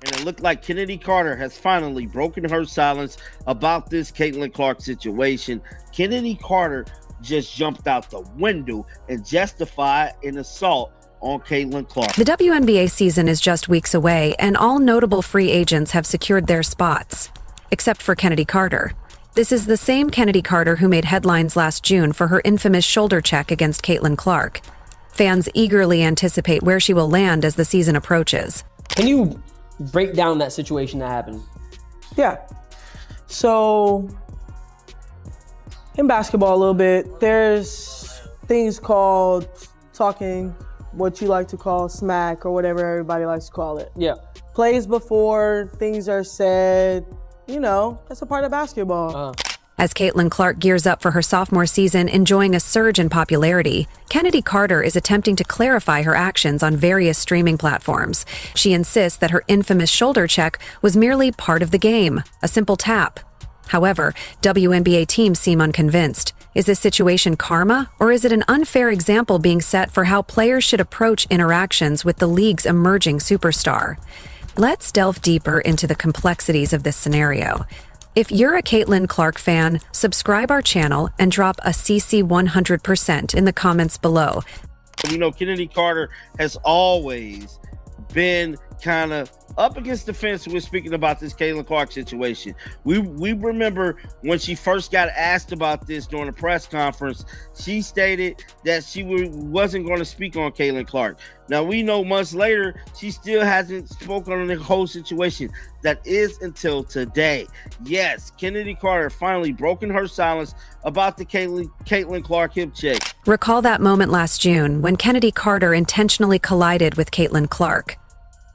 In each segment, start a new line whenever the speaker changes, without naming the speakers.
And it looked like Chennedy Carter has finally broken her silence about this Caitlin Clark situation. Chennedy Carter just jumped out the window and justified an assault on Caitlin Clark.
The WNBA season is just weeks away, and all notable free agents have secured their spots, except for Chennedy Carter. This is the same Chennedy Carter who made headlines last June for her infamous shoulder check against Caitlin Clark. Fans eagerly anticipate where she will land as the season approaches.
Can you break down that situation that happened?
Yeah. So, in basketball a little bit, there's things called talking, what you like to call smack or whatever everybody likes to call it.
Yeah.
Plays before things are said, you know, that's a part of basketball.
As Caitlin Clark gears up for her sophomore season, enjoying a surge in popularity, Chennedy Carter is attempting to clarify her actions on various streaming platforms. She insists that her infamous shoulder check was merely part of the game, a simple tap. However, WNBA teams seem unconvinced. Is this situation karma, or is it an unfair example being set for how players should approach interactions with the league's emerging superstar? Let's delve deeper into the complexities of this scenario. If you're a Caitlin Clark fan, subscribe our channel and drop a CC 100% in the comments below.
You know, Chennedy Carter has always been kind of up against the fence with speaking about this Caitlin Clark situation. We remember when she first got asked about this during a press conference, she stated that she wasn't going to speak on Caitlin Clark. Now we know months later, she still hasn't spoken on the whole situation. That is until today. Yes, Chennedy Carter finally broken her silence about the Caitlin Clark hip check.
Recall that moment last June when Chennedy Carter intentionally collided with Caitlin Clark.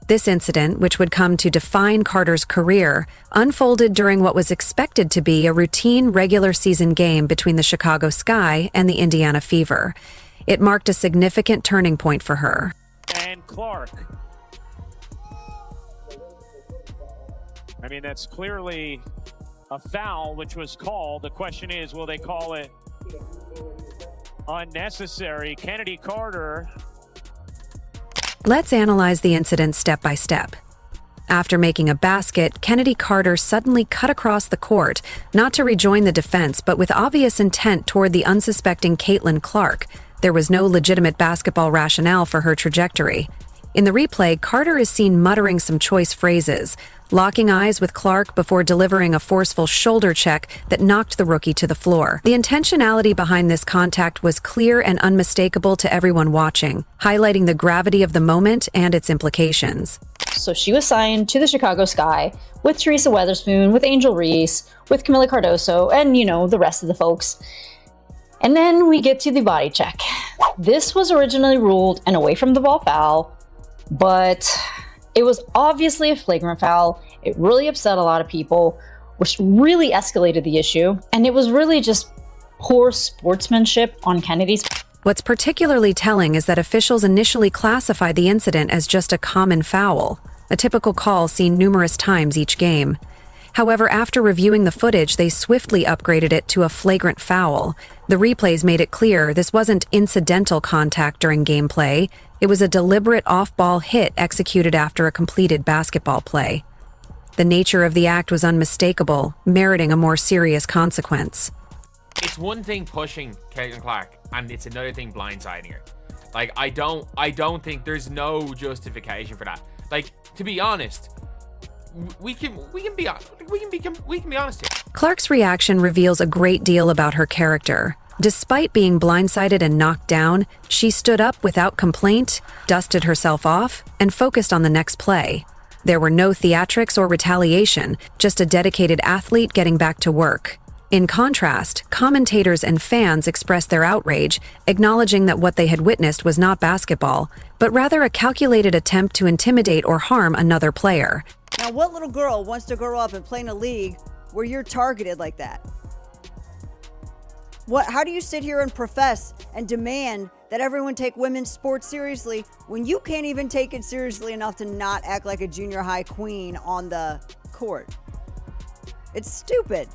This incident, which would come to define Carter's career, unfolded during what was expected to be a routine regular season game between the Chicago Sky and the Indiana Fever. It marked a significant turning point for her.
And Clark. I mean, that's clearly a foul, which was called. The question is, will they call it unnecessary? Chennedy Carter.
Let's analyze the incident step by step. After making a basket, Chennedy Carter suddenly cut across the court, not to rejoin the defense, but with obvious intent toward the unsuspecting Caitlin Clark. There was no legitimate basketball rationale for her trajectory. In the replay, Carter is seen muttering some choice phrases, locking eyes with Clark before delivering a forceful shoulder check that knocked the rookie to the floor. The intentionality behind this contact was clear and unmistakable to everyone watching, highlighting the gravity of the moment and its implications.
So she was signed to the Chicago Sky with Teresa Weatherspoon, with Angel Reese, with Camila Cardoso, and, you know, the rest of the folks. And then we get to the body check. This was originally ruled an away from the ball foul, but it was obviously a flagrant foul. It really upset a lot of people, which really escalated the issue. And it was really just poor sportsmanship on Kennedy's.
What's particularly telling is that officials initially classified the incident as just a common foul, a typical call seen numerous times each game. However, after reviewing the footage, they swiftly upgraded it to a flagrant foul. The replays made it clear this wasn't incidental contact during gameplay. It was a deliberate off-ball hit executed after a completed basketball play. The nature of the act was unmistakable, meriting a more serious consequence.
It's one thing pushing Caitlin Clark, and it's another thing blindsiding her. Like, I don't think there's no justification for that. Like, to be honest, we can be honest here.
Clark's reaction reveals a great deal about her character. Despite being blindsided and knocked down, she stood up without complaint, dusted herself off, and focused on the next play. There were no theatrics or retaliation, just a dedicated athlete getting back to work. In contrast, commentators and fans expressed their outrage, acknowledging that what they had witnessed was not basketball, but rather a calculated attempt to intimidate or harm another player.
Now, what little girl wants to grow up and play in a league where you're targeted like that? How do you sit here and profess and demand that everyone take women's sports seriously when you can't even take it seriously enough to not act like a junior high queen on the court? It's stupid.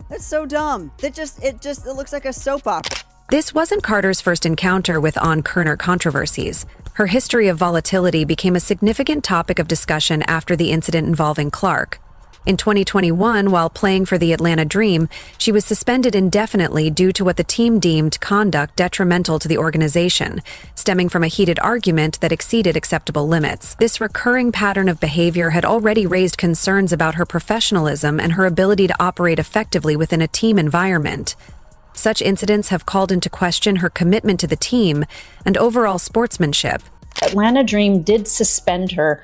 That's so dumb. It looks like a soap opera.
This wasn't Carter's first encounter with on-Kerner controversies. Her history of volatility became a significant topic of discussion after the incident involving Clark. In 2021, while playing for the Atlanta Dream, she was suspended indefinitely due to what the team deemed conduct detrimental to the organization, stemming from a heated argument that exceeded acceptable limits. This recurring pattern of behavior had already raised concerns about her professionalism and her ability to operate effectively within a team environment. Such incidents have called into question her commitment to the team and overall sportsmanship.
Atlanta Dream did suspend her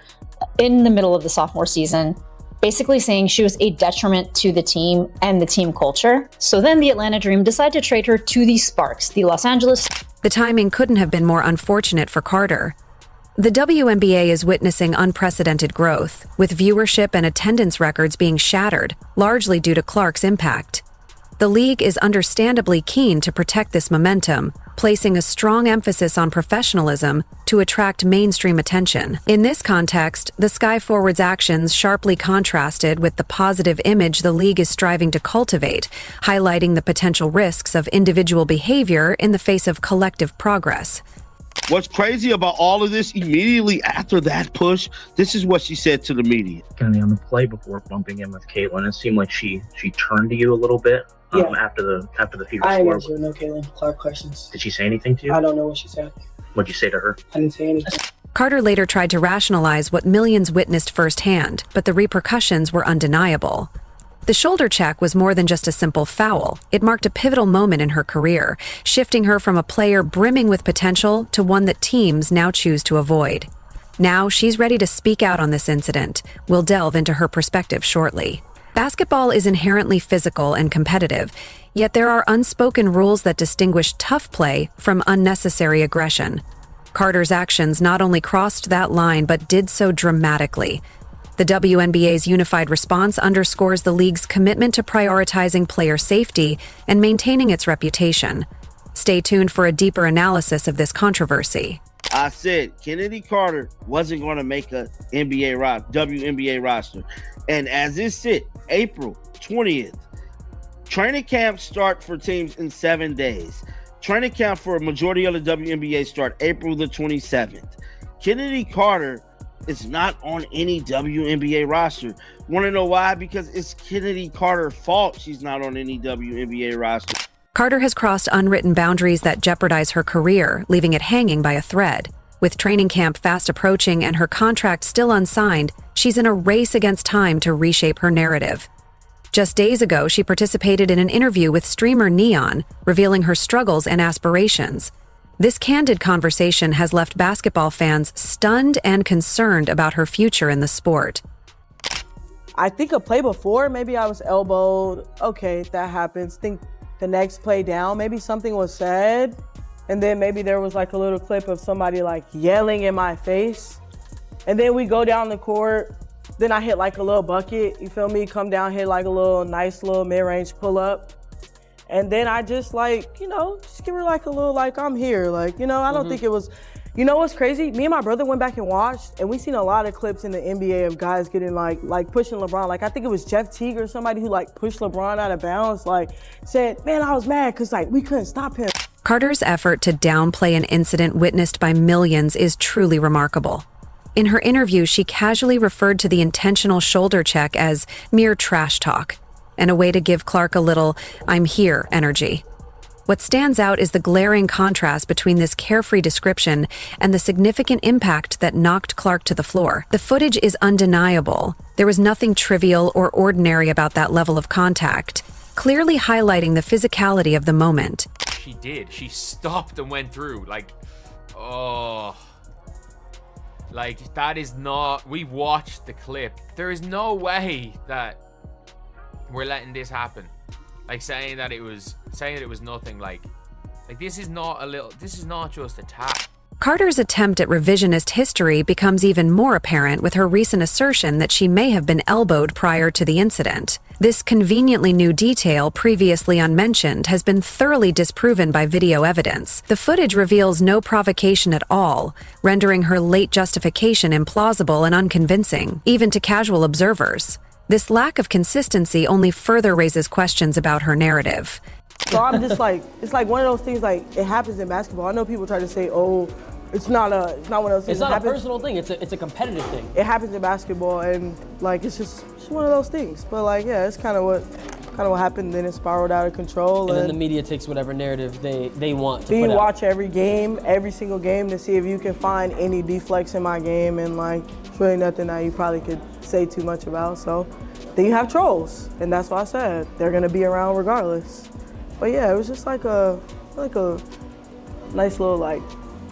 in the middle of the sophomore season, basically saying she was a detriment to the team and the team culture. So then the Atlanta Dream decided to trade her to the Sparks, the Los Angeles.
The timing couldn't have been more unfortunate for Carter. The WNBA is witnessing unprecedented growth, with viewership and attendance records being shattered, largely due to Clark's impact. The league is understandably keen to protect this momentum, placing a strong emphasis on professionalism to attract mainstream attention. In this context, the Sky Forward's actions sharply contrasted with the positive image the league is striving to cultivate, highlighting the potential risks of individual behavior in the face of collective progress.
What's crazy about all of this, immediately after that push, this is what she said to the media.
On the play before bumping in with Caitlin, it seemed like she turned to you a little bit. After the fever
I
score.
didn't answer no Caitlin Clark questions.
Did she say anything to you?
I don't know what she said.
What'd you say to her?
I didn't say anything.
Carter later tried to rationalize what millions witnessed firsthand, but the repercussions were undeniable. The shoulder check was more than just a simple foul. It marked a pivotal moment in her career, shifting her from a player brimming with potential to one that teams now choose to avoid. Now she's ready to speak out on this incident. We'll delve into her perspective shortly. Basketball is inherently physical and competitive, yet there are unspoken rules that distinguish tough play from unnecessary aggression. Carter's actions not only crossed that line but did so dramatically. The WNBA's unified response underscores the league's commitment to prioritizing player safety and maintaining its reputation. Stay tuned for a deeper analysis of this controversy.
I said Chennedy Carter wasn't going to make a WNBA roster. And as it sit, April 20th, training camps start for teams in 7 days. Training camp for a majority of the WNBA start April the 27th. Chennedy Carter is not on any WNBA roster. Want to know why? Because it's Chennedy Carter's fault she's not on any WNBA roster.
Carter has crossed unwritten boundaries that jeopardize her career, leaving it hanging by a thread. With training camp fast approaching and her contract still unsigned, she's in a race against time to reshape her narrative. Just days ago, she participated in an interview with streamer Neon, revealing her struggles and aspirations. This candid conversation has left basketball fans stunned and concerned about her future in the sport.
I think a play before, maybe I was elbowed. Okay, that happens. Think the next play down, maybe something was said. And then maybe there was like a little clip of somebody like yelling in my face. And then we go down the court. Then I hit like a little bucket, you feel me? Come down, hit like a little nice little mid-range pull-up. And then I just like, just give her like a little like, I'm here. Like, I don't think it was, what's crazy? Me and my brother went back and watched, and we seen a lot of clips in the NBA of guys getting like pushing LeBron. Like I think it was Jeff Teague or somebody who like pushed LeBron out of bounds, like said, man, I was mad because like we couldn't stop him.
Carter's effort to downplay an incident witnessed by millions is truly remarkable. In her interview, she casually referred to the intentional shoulder check as mere trash talk, and a way to give Clark a little "I'm here" energy. What stands out is the glaring contrast between this carefree description and the significant impact that knocked Clark to the floor. The footage is undeniable. There was nothing trivial or ordinary about that level of contact, clearly highlighting the physicality of the moment.
She did. She stopped and went through. Like, that is not... We watched the clip. There is no way that we're letting this happen. Like, saying that it was nothing. Like this is not just a tap.
Carter's attempt at revisionist history becomes even more apparent with her recent assertion that she may have been elbowed prior to the incident. This conveniently new detail, previously unmentioned, has been thoroughly disproven by video evidence. The footage reveals no provocation at all, rendering her late justification implausible and unconvincing, even to casual observers. This lack of consistency only further raises questions about her narrative.
So I'm just like, it's like one of those things like it happens in basketball. I know people try to say, oh, it's not one of those things.
It's not a personal thing. It's a competitive thing.
It happens in basketball, and like it's just one of those things. But like, yeah, it's kind of what happened. Then it spiraled out of control.
And then the media takes whatever narrative they want to
you
put out.
watch every game, every single game, to see if you can find any deflects in my game, and like it's really nothing that you probably could say too much about. So then you have trolls, and that's why I said they're gonna be around regardless. But yeah, it was just like a nice little like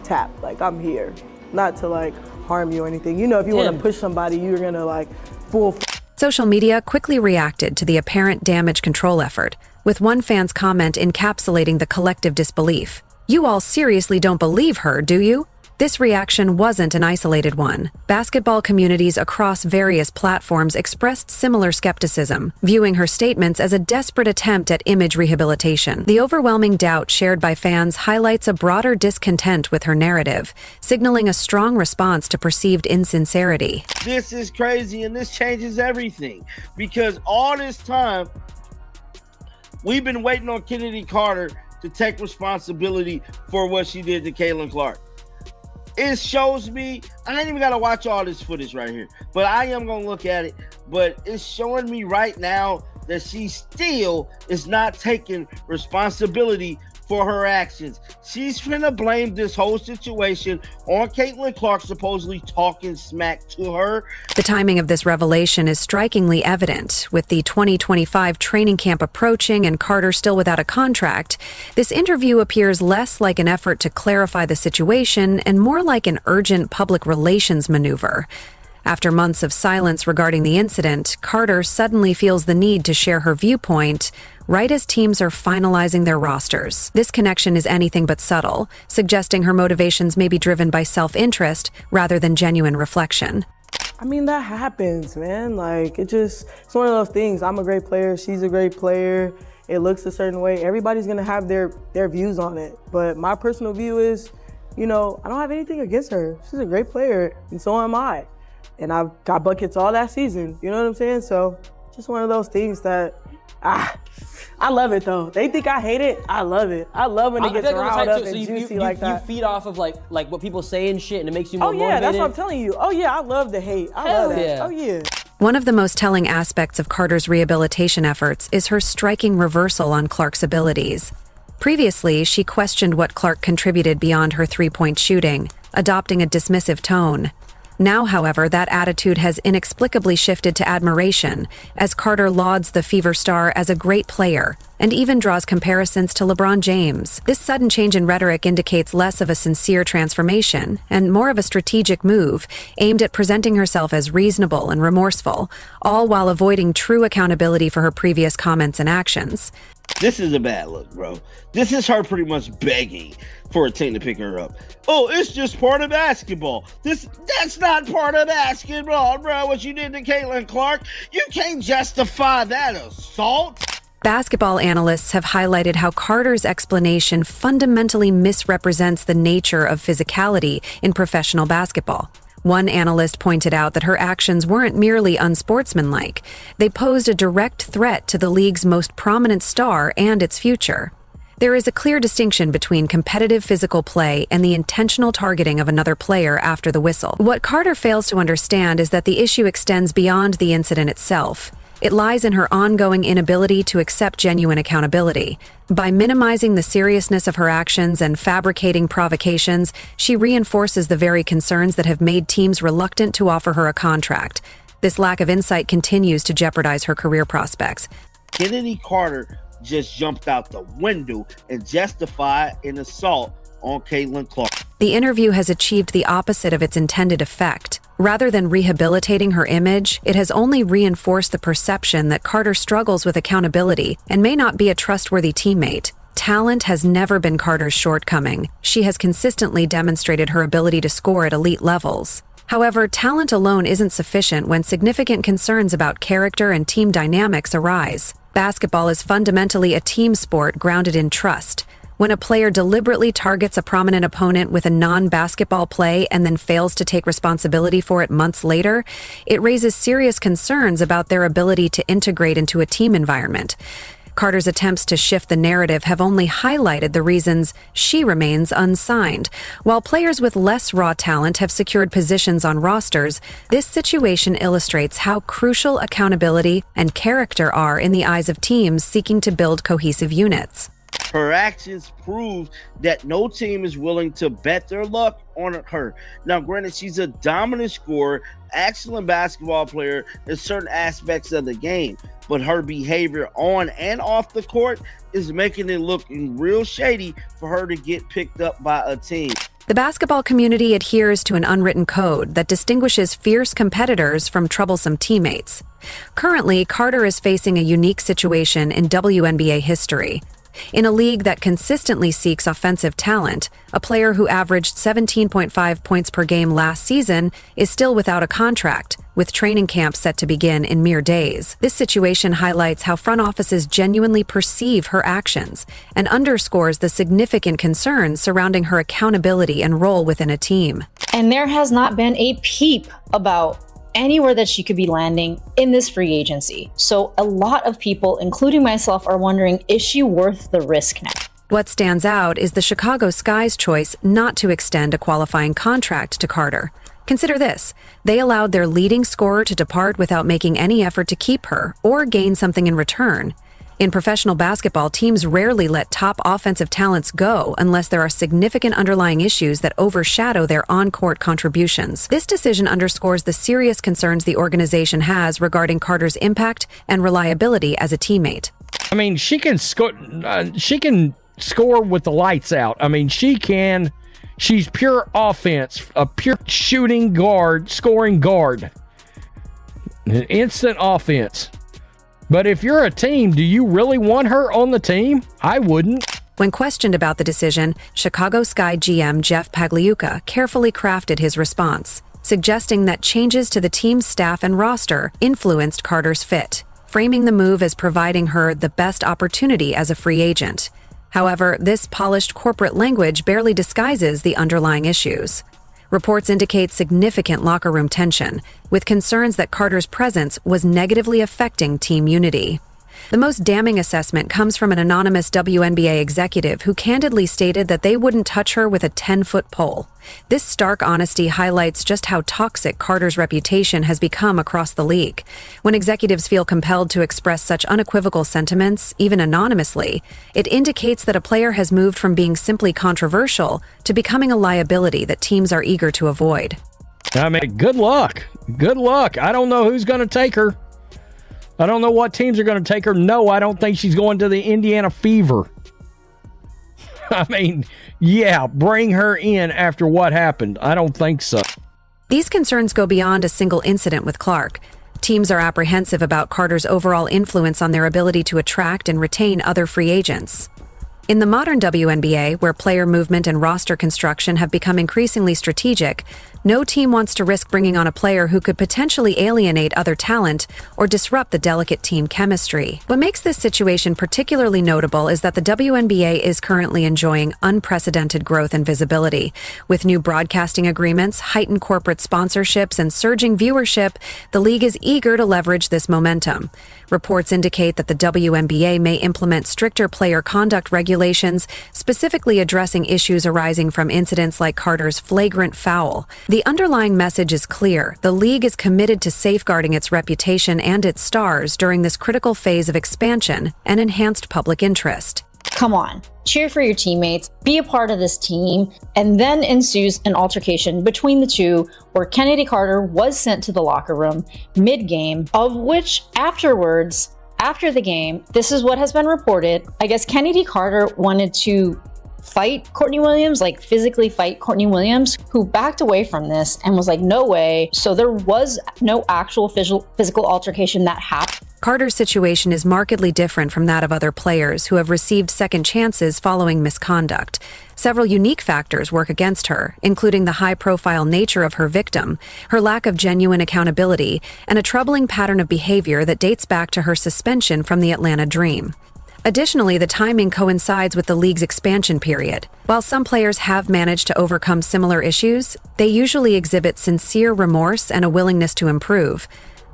tap, like I'm here, not to like harm you or anything. You know, if you want to push somebody, you're gonna like full.
Social media quickly reacted to the apparent damage control effort, with one fan's comment encapsulating the collective disbelief. "You all seriously don't believe her, do you?" This reaction wasn't an isolated one. Basketball communities across various platforms expressed similar skepticism, viewing her statements as a desperate attempt at image rehabilitation. The overwhelming doubt shared by fans highlights a broader discontent with her narrative, signaling a strong response to perceived insincerity.
This is crazy, and this changes everything, because all this time we've been waiting on Chennedy Carter to take responsibility for what she did to Caitlin Clark. It shows me, I ain't even got to watch all this footage right here, but I am going to look at it. But it's showing me right now that she still is not taking responsibility for her actions. She's finna blame this whole situation on Caitlin Clark supposedly talking smack to her.
The timing of this revelation is strikingly evident. With the 2025 training camp approaching and Carter still without a contract, this interview appears less like an effort to clarify the situation and more like an urgent public relations maneuver. After months of silence regarding the incident, Carter suddenly feels the need to share her viewpoint right as teams are finalizing their rosters. This connection is anything but subtle, suggesting her motivations may be driven by self-interest rather than genuine reflection.
I mean, that happens, man. Like, it's one of those things. I'm a great player. She's a great player. It looks a certain way. Everybody's going to have their views on it. But my personal view is, I don't have anything against her. She's a great player, and so am I. And I've got buckets all that season. You know what I'm saying? So just one of those things that, I love it though. They think I hate it. I love it. I love when it gets riled up and juicy like that.
You feed off of like what people say and shit, and it makes you more motivated.
That's what I'm telling you. Oh yeah, I love the hate. I love that.
Yeah.
Oh yeah.
One of the most telling aspects of Carter's rehabilitation efforts is her striking reversal on Clark's abilities. Previously, she questioned what Clark contributed beyond her three-point shooting, adopting a dismissive tone. Now, however, that attitude has inexplicably shifted to admiration, as Carter lauds the Fever star as a great player, and even draws comparisons to LeBron James. This sudden change in rhetoric indicates less of a sincere transformation, and more of a strategic move, aimed at presenting herself as reasonable and remorseful, all while avoiding true accountability for her previous comments and actions.
This is a bad look, bro. This is her pretty much begging for a team to pick her up. Oh, it's just part of basketball. That's not part of basketball, bro. What you did to Caitlin Clark, you can't justify that assault.
Basketball analysts have highlighted how Carter's explanation fundamentally misrepresents the nature of physicality in professional basketball. One analyst pointed out that her actions weren't merely unsportsmanlike. They posed a direct threat to the league's most prominent star and its future. There is a clear distinction between competitive physical play and the intentional targeting of another player after the whistle. What Carter fails to understand is that the issue extends beyond the incident itself. It lies in her ongoing inability to accept genuine accountability. By minimizing the seriousness of her actions and fabricating provocations, she reinforces the very concerns that have made teams reluctant to offer her a contract. This lack of insight continues to jeopardize her career prospects.
Chennedy Carter just jumped out the window and justified an assault on Caitlin Clark.
The interview has achieved the opposite of its intended effect. Rather than rehabilitating her image, it has only reinforced the perception that Carter struggles with accountability and may not be a trustworthy teammate. Talent has never been Carter's shortcoming. She has consistently demonstrated her ability to score at elite levels. However, talent alone isn't sufficient when significant concerns about character and team dynamics arise. Basketball is fundamentally a team sport grounded in trust. When a player deliberately targets a prominent opponent with a non-basketball play and then fails to take responsibility for it months later, it raises serious concerns about their ability to integrate into a team environment. Carter's attempts to shift the narrative have only highlighted the reasons she remains unsigned. While players with less raw talent have secured positions on rosters, this situation illustrates how crucial accountability and character are in the eyes of teams seeking to build cohesive units.
Her actions prove that no team is willing to bet their luck on her. Now, granted, she's a dominant scorer, excellent basketball player in certain aspects of the game, but her behavior on and off the court is making it look real shady for her to get picked up by a team.
The basketball community adheres to an unwritten code that distinguishes fierce competitors from troublesome teammates. Currently, Carter is facing a unique situation in WNBA history. In a league that consistently seeks offensive talent, a player who averaged 17.5 points per game last season is still without a contract, with training camp set to begin in mere days. This situation highlights how front offices genuinely perceive her actions and underscores the significant concerns surrounding her accountability and role within a team.
And there has not been a peep about anywhere that she could be landing in this free agency. So a lot of people, including myself, are wondering, is she worth the risk now?
What stands out is the Chicago Sky's choice not to extend a qualifying contract to Carter. Consider this: they allowed their leading scorer to depart without making any effort to keep her or gain something in return. In professional basketball, teams rarely let top offensive talents go unless there are significant underlying issues that overshadow their on-court contributions. This decision underscores the serious concerns the organization has regarding Carter's impact and reliability as a teammate.
I mean, she can score. She can score with the lights out. I mean, she can. She's pure offense, a pure shooting guard, scoring guard, instant offense. But if you're a team, do you really want her on the team? I wouldn't.
When questioned about the decision, Chicago Sky GM Jeff Pagliuca carefully crafted his response, suggesting that changes to the team's staff and roster influenced Carter's fit, framing the move as providing her the best opportunity as a free agent. However, this polished corporate language barely disguises the underlying issues. Reports indicate significant locker room tension, with concerns that Carter's presence was negatively affecting team unity. The most damning assessment comes from an anonymous WNBA executive who candidly stated that they wouldn't touch her with a 10-foot pole. This stark honesty highlights just how toxic Carter's reputation has become across the league. When executives feel compelled to express such unequivocal sentiments, even anonymously, it indicates that a player has moved from being simply controversial to becoming a liability that teams are eager to avoid.
I mean, good luck. Good luck. I don't know who's going to take her. I don't know what teams are going to take her. No, I don't think she's going to the Indiana Fever. I mean, yeah, bring her in after what happened. I don't think so.
These concerns go beyond a single incident with Clark. Teams are apprehensive about Carter's overall influence on their ability to attract and retain other free agents. In the modern WNBA, where player movement and roster construction have become increasingly strategic, no team wants to risk bringing on a player who could potentially alienate other talent or disrupt the delicate team chemistry. What makes this situation particularly notable is that the WNBA is currently enjoying unprecedented growth and visibility. With new broadcasting agreements, heightened corporate sponsorships, and surging viewership, the league is eager to leverage this momentum. Reports indicate that the WNBA may implement stricter player conduct regulations, specifically addressing issues arising from incidents like Carter's flagrant foul. The underlying message is clear. The league is committed to safeguarding its reputation and its stars during this critical phase of expansion and enhanced public interest.
Come on, cheer for your teammates, be a part of this team, and then ensues an altercation between the two where Chennedy Carter was sent to the locker room mid-game, of which afterwards, after the game, this is what has been reported. I guess Chennedy Carter wanted to fight Courtney Williams, like physically fight Courtney Williams, who backed away from this and was like, no way. So there was no actual physical altercation that happened.
Carter's situation is markedly different from that of other players who have received second chances following misconduct. Several unique factors work against her, including the high-profile nature of her victim, her lack of genuine accountability, and a troubling pattern of behavior that dates back to her suspension from the Atlanta Dream. Additionally, the timing coincides with the league's expansion period. While some players have managed to overcome similar issues, they usually exhibit sincere remorse and a willingness to improve.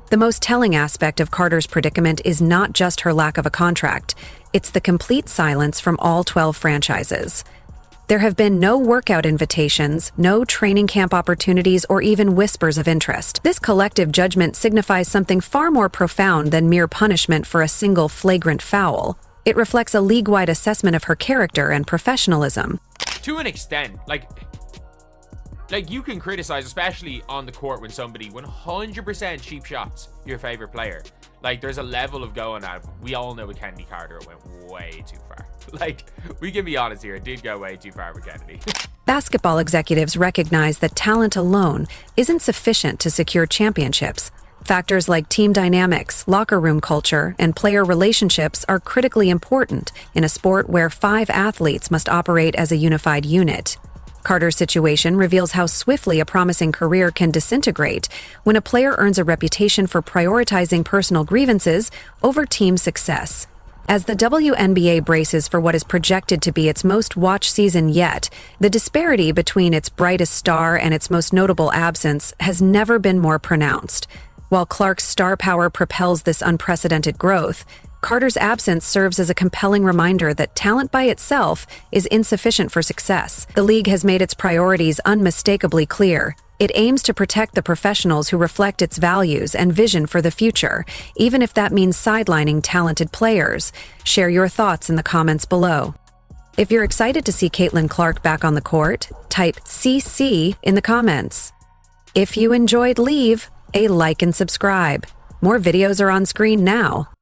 The most telling aspect of Carter's predicament is not just her lack of a contract, it's the complete silence from all 12 franchises. There have been no workout invitations, no training camp opportunities, or even whispers of interest. This collective judgment signifies something far more profound than mere punishment for a single flagrant foul. It reflects a league-wide assessment of her character and professionalism.
To an extent, like you can criticize, especially on the court, when somebody 100% cheap shots your favorite player. Like, there's a level of going at it. We all know with Kennedy Carter, it went way too far. Like, we can be honest here, it did go way too far with Kennedy.
Basketball executives recognize that talent alone isn't sufficient to secure championships. Factors like team dynamics, locker room culture, and player relationships are critically important in a sport where 5 athletes must operate as a unified unit. Carter's situation reveals how swiftly a promising career can disintegrate when a player earns a reputation for prioritizing personal grievances over team success. As the WNBA braces for what is projected to be its most watched season yet, the disparity between its brightest star and its most notable absence has never been more pronounced. While Clark's star power propels this unprecedented growth, Carter's absence serves as a compelling reminder that talent by itself is insufficient for success. The league has made its priorities unmistakably clear. It aims to protect the professionals who reflect its values and vision for the future, even if that means sidelining talented players. Share your thoughts in the comments below. If you're excited to see Caitlin Clark back on the court, type CC in the comments. If you enjoyed, leave a like and subscribe. More videos are on screen now.